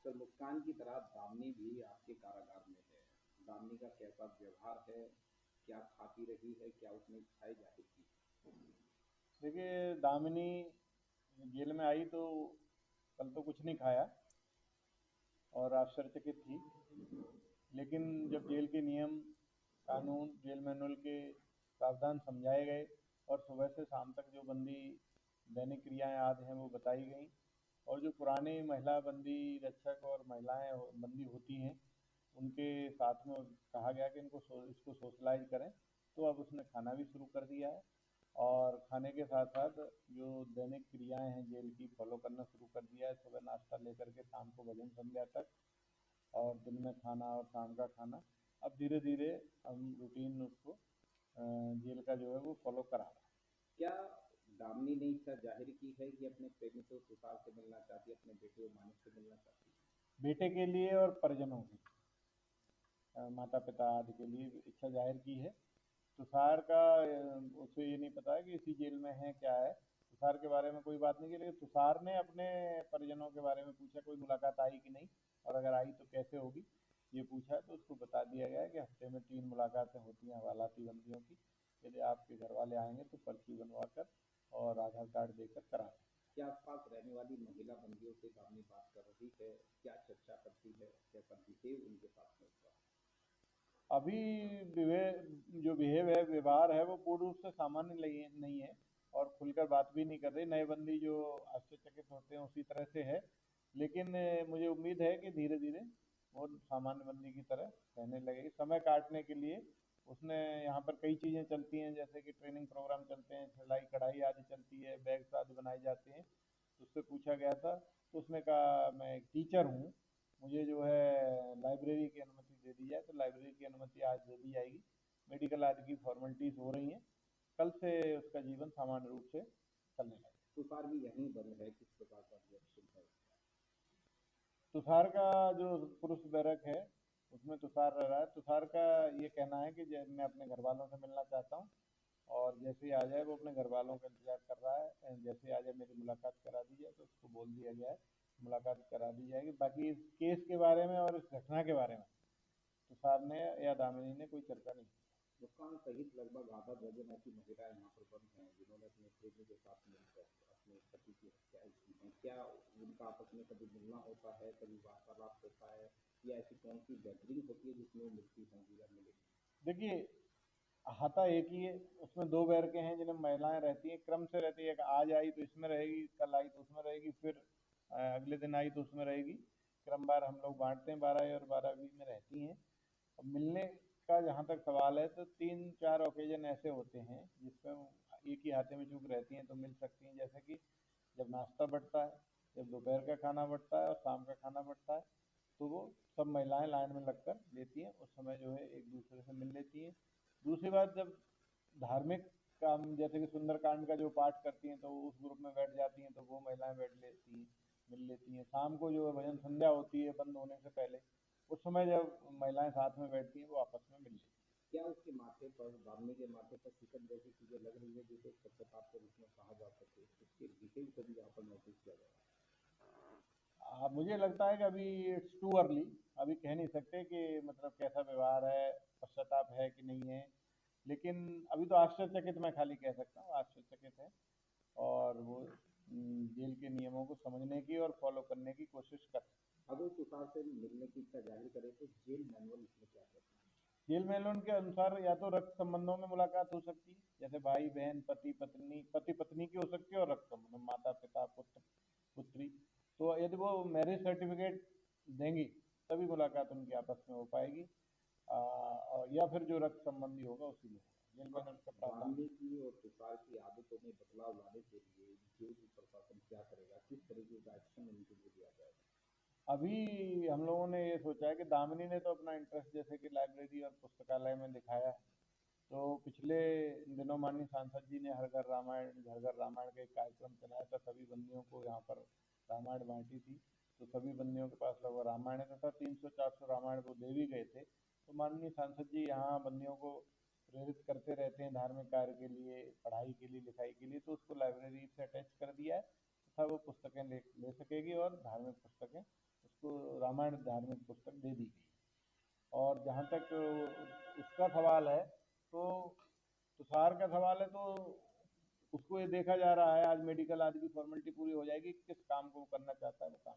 Sir मुस्कान की तरह दामिनी भी आपके कारागार में है। दामिनी का कैसा व्यवहार है? क्या खाती रही है? क्या उसने इच्छाएं जाहिर की? देखिए, दामिनी जेल में आई तो कल तो कुछ नहीं खाया और आश्चर्यचकित थी। लेकिन जब जेल के नियम कानून जेल मैनुअल के प्रावधान समझाए गए और सुबह से शाम तक जो बंदी दैनिक क्रियाएं आदि हैं वो बताई गई, और जो पुरानी महिला बंदी रक्षक और महिलाएं बंदी होती हैं उनके साथ में कहा गया कि इसको सोशलाइज करें, तो अब उसने खाना भी शुरू कर दिया है। और खाने के साथ साथ जो दैनिक क्रियाएं हैं जेल की फॉलो करना शुरू कर दिया है, सुबह नाश्ता लेकर के शाम को भजन संध्या तक, और दिन में खाना और शाम का खाना। अब धीरे धीरे हम रूटीन उसको जेल का जो है वो फॉलो करा रहे हैं। क्या दामिनी ने इच्छा जाहिर की है कि अपने प्रेमी से तुषार से मिलना चाहती है, अपने बेटे और मानिक से मिलना चाहती है? बेटे के लिए और परिजनों की, माता पिता आदि के लिए इच्छा जाहिर की है। तुषार का उसे ये नहीं पता है कि इसी जेल में है क्या है। तुषार के बारे में कोई बात नहीं की, लेकिन तुषार ने अपने परिजनों के बारे में पूछा कोई मुलाकात आई कि नहीं, और अगर आई तो कैसे होगी, ये पूछा। तो उसको बता दिया गया है कि हफ्ते में 3 मुलाकातें होती हैं हवालाती बंदियों की। यदि आपके घर वाले आएंगे तो पर्ची बनवा कर और आधार कार्ड देकर करा दें। क्या आसपास रहने वाली महिला बंदियों से दामिनी बात कर रही है? क्या चर्चा करती है? कैसा बिहेव उनके साथ में हुआ? अभी जो बिहेव है, व्यवहार है, वो पूर्ण रूप से सामान्य नहीं है और खुलकर बात भी नहीं कर रही। नए बंदी जो आश्चर्यचकित होते हैं उसी तरह से है। लेकिन मुझे उम्मीद है कि धीरे धीरे वो सामान्य बंदी की तरह रहने लगेगी। समय काटने के लिए उसने, यहाँ पर कई चीज़ें चलती हैं, जैसे कि ट्रेनिंग प्रोग्राम चलते हैं, सिलाई कढ़ाई आदि चलती है, बैग्स आदि बनाए जाते हैं। तो उससे पूछा गया था तो उसने कहा मैं एक टीचर हूँ, मुझे जो है लाइब्रेरी की अनुमति दे दी जाए। तो लाइब्रेरी की अनुमति आज दे दी जाएगी। मेडिकल आदि की फॉर्मेलिटीज़ हो रही हैं। कल से उसका जीवन सामान्य रूप से चलने लगेगा। तुषार भी यहीं बंद है? किस प्रकार का रिएक्शन है? तुषार का जो पुरुष बैरक है उसमें तुषार रह रहा है। तुषार का ये कहना है कि मैं अपने घर वालों से मिलना चाहता हूँ, और जैसे ही आ जाए वो अपने घर वालों का इंतजार कर रहा है। जैसे ही आ जाए मेरी मुलाकात करा दी जाए, तो उसको बोल दिया गया है मुलाकात करा दी जाएगी। बाकी इस केस के बारे में और इस घटना के बारे में तुषार ने या दामिनी ने कोई चर्चा नहीं की। मुस्कान सहित लगभग आधा दर्जन ऐसी महिलाएं यहाँ पर बंद हैं जिन्होंने अपने प्रेमी के साथ मिलकर अपने पति की हत्याएं की हैं। क्या उनका आपस में कभी मिलना होता है, कभी वार्तालाप होता है, या ऐसी कौन सी गैदरिंग होती है जिसमें वो मिलती होंगी या मिलेंगी? देखिए, हाथा एक ही है, उसमें दो बैरकें हैं जिनमें महिलाएं रहती हैं, क्रम से रहती है। आज आई तो इसमें रहेगी, कल आई तो उसमें रहेगी, फिर अगले दिन आई तो उसमें रहेगी। क्रमवार हम लोग बांटते हैं, 12 और 12 में रहती हैं। अब मिलने का जहाँ तक सवाल है, तो 3-4 ओकेजन ऐसे होते हैं जिसमें वो एक ही हाथे में चूक रहती हैं तो मिल सकती हैं। जैसे कि जब नाश्ता बढ़ता है, जब दोपहर का खाना बढ़ता है और शाम का खाना बढ़ता है, तो वो सब महिलाएं लाइन में लगकर लेती हैं, उस समय जो है एक दूसरे से मिल लेती हैं। दूसरी बात, जब धार्मिक काम जैसे कि सुंदरकांड का जो पाठ करती हैं तो वो उस ग्रुप में बैठ जाती हैं, तो वो महिलाएं बैठ लेती हैं, मिल लेती हैं। शाम को जो भजन संध्या होती है बंद होने से पहले, उस समय जब महिलाएं साथ में बैठती हैं वो आपस में मिल लेती हैं। क्या उसके माथे पर, दामिनी के माथे पर सिकन जैसी चीजें लग रही है जिसे पश्चाताप के रूप में कहा जा सके? उसके बिहेव को भी यहाँ पर नोटिस किया गया है। मुझे लगता है कि अभी इट्स टू अर्ली, अभी कह नहीं सकते कि मतलब कैसा व्यवहार है, पश्चाताप है कि नहीं है। लेकिन अभी तो आश्चर्यचकित, मैं खाली कह सकता हूँ आश्चर्यचकित है, और वो जेल के नियमों को समझने की और फॉलो करने की कोशिश कर। अगर तुषार से मिलने की इच्छा जाहिर करे तो जेल मैनुअल इसमें क्या कहता है? जेल मेनन के अनुसार या तो रक्त संबंधों में मुलाकात हो सकती है, जैसे भाई बहन, पति पत्नी की हो सकती है, और रक्त संबंध माता पिता पुत्र पुत्री। तो यदि वो मैरिज सर्टिफिकेट देंगी तभी मुलाकात उनकी आपस में हो पाएगी। और या फिर जो रक्त संबंधी होगा उसी में होगा, जेल अब मेनन का प्रावधान। दामिनी की और तुषार की आदतों में बदलाव लाने के लिए जेल प्रशासन क्या करेगा? किस तरीके का एक्शन उनके लिए लिया जाएगा? अभी हम लोगों ने ये सोचा है कि दामिनी ने तो अपना इंटरेस्ट जैसे कि लाइब्रेरी और पुस्तकालय में दिखाया है। तो पिछले दिनों माननीय सांसद जी ने हर घर रामायण का एक कार्यक्रम चलाया था, सभी बंदियों को यहाँ पर रामायण बांटी थी। तो सभी बंदियों के पास लगभग रामायण तथा 300-400 रामायण वो दे भी गए थे। तो माननीय सांसद जी यहाँ बंदियों को प्रेरित करते रहते हैं धार्मिक कार्य के लिए, पढ़ाई के लिए, लिखाई के लिए। तो उसको लाइब्रेरी से अटैच कर दिया है तथा वो पुस्तकें ले ले सकेगी और धार्मिक पुस्तकें उसके उसको रामायण धार्मिक पुस्तक दे दी गई। और जहाँ तक उसका सवाल है तो तुषार का सवाल है, तो उसको ये देखा जा रहा है, आज मेडिकल आदि की फॉर्मेलिटी पूरी हो जाएगी, किस काम को वो करना चाहता है वो काम